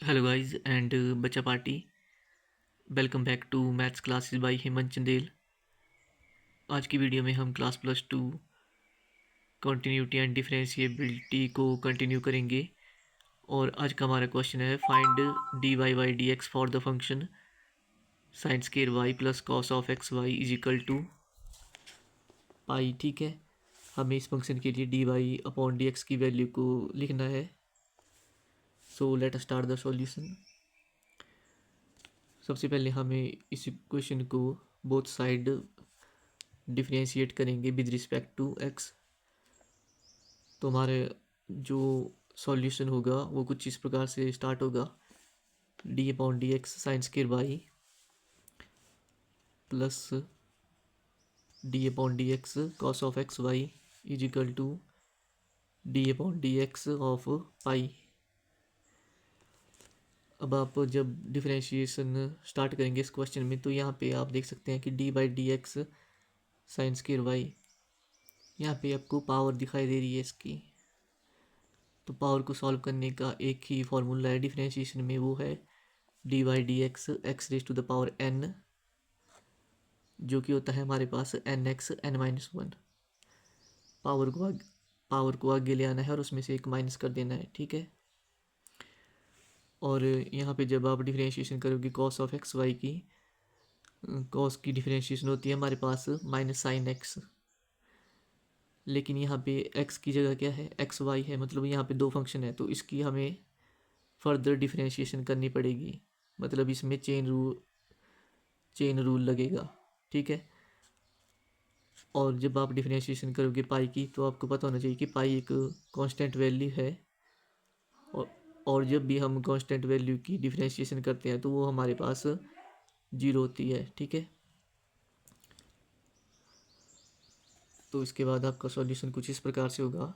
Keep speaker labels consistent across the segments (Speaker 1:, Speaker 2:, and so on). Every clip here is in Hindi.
Speaker 1: हेलो गाइस एंड बच्चा party. Welcome back to maths classes by Hemant Chandel. आज की वीडियो में हम क्लास +2 कॉन्टिन्यूटी एंड डिफरेंशिएबिलिटी को कंटिन्यू करेंगे। और आज का हमारा क्वेश्चन है find d y by d x for the function sine square y plus cos of x y is equal to pi. ठीक है, हमें इस फंक्शन के लिए d y upon d x की वैल्यू को लिखना है। So let us start the solution. सबसे पहले हमें इस इक्वेशन को बोथ साइड डिफरेंशिएट करेंगे विद रिस्पेक्ट टू एक्स। तो हमारे जो सॉल्यूशन होगा वो कुछ इस प्रकार से स्टार्ट होगा। D upon d x sine square y plus d upon d x cos of x y is equal to d upon d x of pi. अब आप जब डिफरेंशिएशन स्टार्ट करेंगे इस क्वेश्चन में तो यहाँ पे आप देख सकते हैं कि d by d x sine square y, यहाँ पे आपको पावर दिखाई दे रही है इसकी। तो पावर को सॉल्व करने का एक ही फॉर्मूला है डिफरेंशिएशन में, वो है d y d x x raise to the power n, जो कि होता है हमारे पास n x n minus one. Power को आगे ले आना है और उसमें से एक माइनस कर देना है। ठीक है, और यहाँ पे जब आप डिफरेंशिएशन करोगे कॉस ऑफ एक्स वाई की, कॉस की डिफरेंशिएशन होती है हमारे पास माइनस साइन एक्स, लेकिन यहाँ पे एक्स की जगह क्या है, एक्स वाई है, मतलब यहाँ पे दो फंक्शन है, तो इसकी हमें फर्दर डिफरेंशिएशन करनी पड़ेगी, मतलब इसमें चेन रूल लगेगा। ठीक है, और जब आप डिफरेंशिएशन करोगे पाई की तो आपको पता होना चाहिए कि पाई एक कांस्टेंट वैल्यू है, और जब भी हम कांस्टेंट वैल्यू की डिफरेंशिएशन करते हैं तो वो हमारे पास जीरो होती है। ठीक है, तो इसके बाद आपका सॉल्यूशन कुछ इस प्रकार से होगा।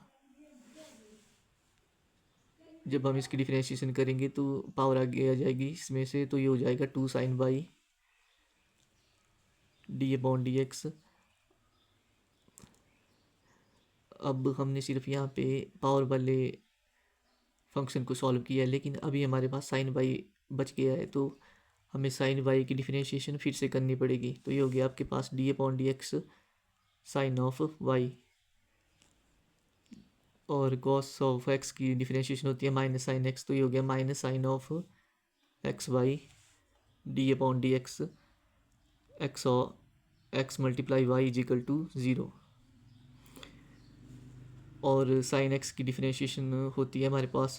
Speaker 1: जब हम इसकी डिफरेंशिएशन करेंगे तो पावर आगे आ जाएगी इसमें से, तो ये हो जाएगा 2 sine by d upon d x. अब हमने सिर्फ यहाँ पे पावर वाले फंक्शन को सॉल्व किया है, लेकिन अभी हमारे पास साइन बाई बच गया है, तो हमें साइन बाई की डिफरेंशिएशन फिर से करनी पड़ेगी। तो ये हो गया आपके पास d upon d x sine of y, और कॉस ऑफ एक्स की डिफरेंशिएशन होती है माइनस साइन एक्स, तो ये हो गया minus sine of x y d upon d x x multiply y is equal to zero. और साइन एक्स की डिफरेंशिएशन होती है हमारे पास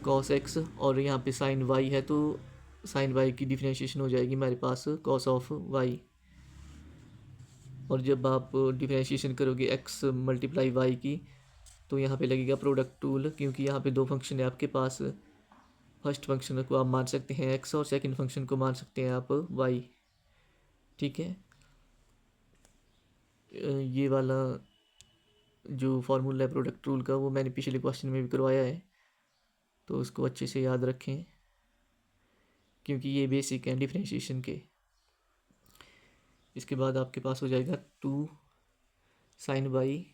Speaker 1: कॉस एक्स, और यहाँ पे साइन वाई है तो साइन वाई की डिफरेंशिएशन हो जाएगी हमारे पास कॉस ऑफ वाई। और जब आप डिफरेंशिएशन करोगे एक्स मल्टीप्लाई वाई की तो यहाँ पे लगेगा प्रोडक्ट टूल, क्योंकि यहाँ पे दो फंक्शन है आपके पास। फर्स्ट फंक्शन को आप मान सकते हैं एक्स और सेकंड फंक्शन को मान सकते हैं आप वाई। ठीक है, ये वाला जो फार्मूला है प्रोडक्ट रूल का वो मैंने पिछले क्वेश्चन में भी करवाया है, तो उसको अच्छे से याद रखें क्योंकि ये बेसिक है डिफरेंशिएशन के। इसके बाद आपके पास हो जाएगा 2 साइन वाई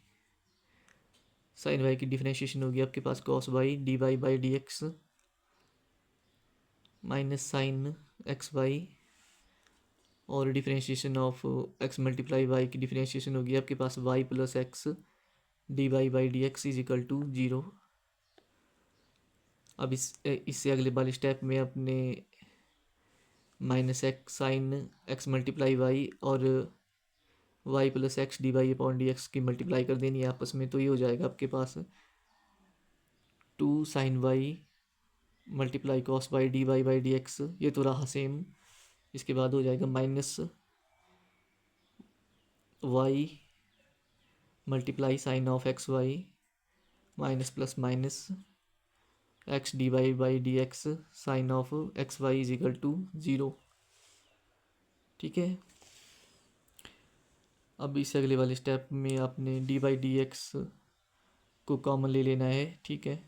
Speaker 1: की डिफरेंशिएशन होगी आपके पास cos y d y by d x minus sine x y, और differentiation of x multiply y की डिफरेंशिएशन होगी आपके पास y plus x d y by d x is equal to zero. अब इससे अगले वाले स्टेप में अपने minus x sine x multiply y और y plus x d y upon d x की मल्टीप्लाई कर देनी है आपस में, तो ये हो जाएगा आपके पास 2 sine y multiply cos y d y by d x, ये तो रहा सेम। इसके बाद हो जाएगा minus y multiply sine of x y minus plus minus x d y by d x sine of x y is equal to zero. ठीक है, अब इससे अगले वाले स्टेप में आपने डी बाई डी एक्स को कॉमन ले लेना है। ठीक है,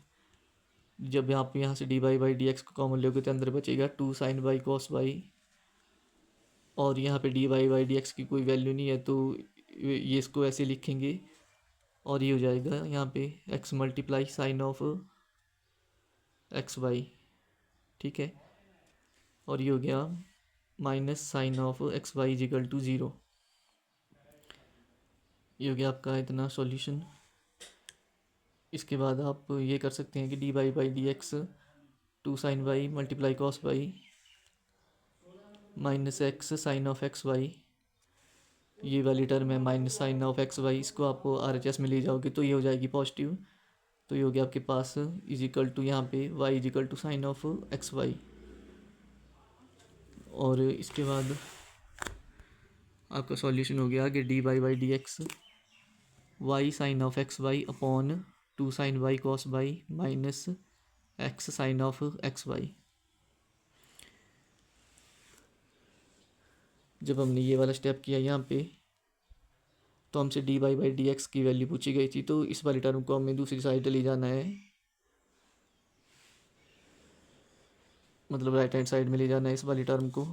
Speaker 1: जब आप यहाँ से D by by d x को कॉमन लोगे तो अंदर बचेगा 2 साइन बाई कॉस वाई, और यहाँ पे d y by d x की कोई वैल्यू नहीं है तो ये इसको ऐसे लिखेंगे, और ये हो जाएगा यहाँ पे x multiply sine of x y, ठीक है। और ये हो गया minus sine of x y equal to zero. ये हो गया आपका इतना सॉल्यूशन। इसके बाद आप ये कर सकते हैं कि d y by d x two sine y multiply cos y minus x sine of x y, ये वाली टर्म है minus sine of x y, इसको आप RHS में ले जाओगे तो ये हो जाएगी पॉजिटिव। तो ये हो गया आपके पास इजिकल टू यहाँ पे y equal to sine of x y. और इसके बाद आपका सॉल्यूशन हो गया कि d y by d x y sine of x y upon two sine y cos y minus x sine of x y. जब हमने ये वाला स्टेप किया यहाँ पे तो हमसे d y by d x की वैल्यू पूछी गई थी, तो इस वाली टर्म को हमें दूसरी साइड ले जाना है, मतलब राइट हैंड साइड में ले जाना है इस वाली टर्म को,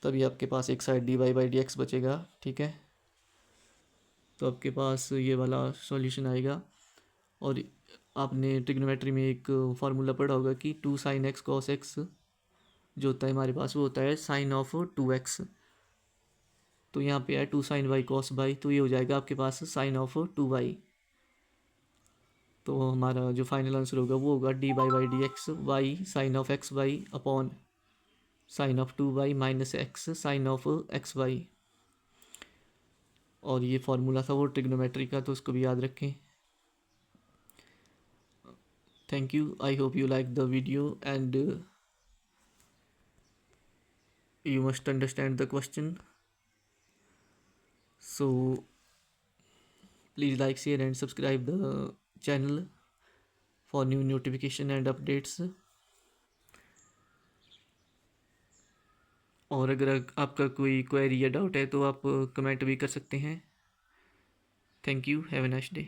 Speaker 1: तभी आपके पास एक side d y by d x बचेगा, ठीक है। तो आपके पास ये वाला सॉल्यूशन आएगा। और आपने ट्रिग्नोमेट्री में एक फार्मूला पढ़ा होगा कि two sine x cos x जो होता है हमारे पास वो होता है साइन ऑफ टू एक्स। तो यहाँ पे है two sine y cos y, तो ये हो जाएगा आपके पास साइन ऑफ टू वाई। तो हमारा जो फाइनल आंसर होगा वो होगा d y by d x y sine of x y upon sine of two y minus x sine of x y. और ये फार्मूला था वो ट्रिग्नोमेट्री का, तो उसको भी याद रखें। Thank you, I hope you like the video and you must understand the question. So please like, share and subscribe the channel for new notification and updates. और अगर आपका कोई क्वेरी या डाउट है तो आप कमेंट भी कर सकते हैं। Thank you, have a nice day.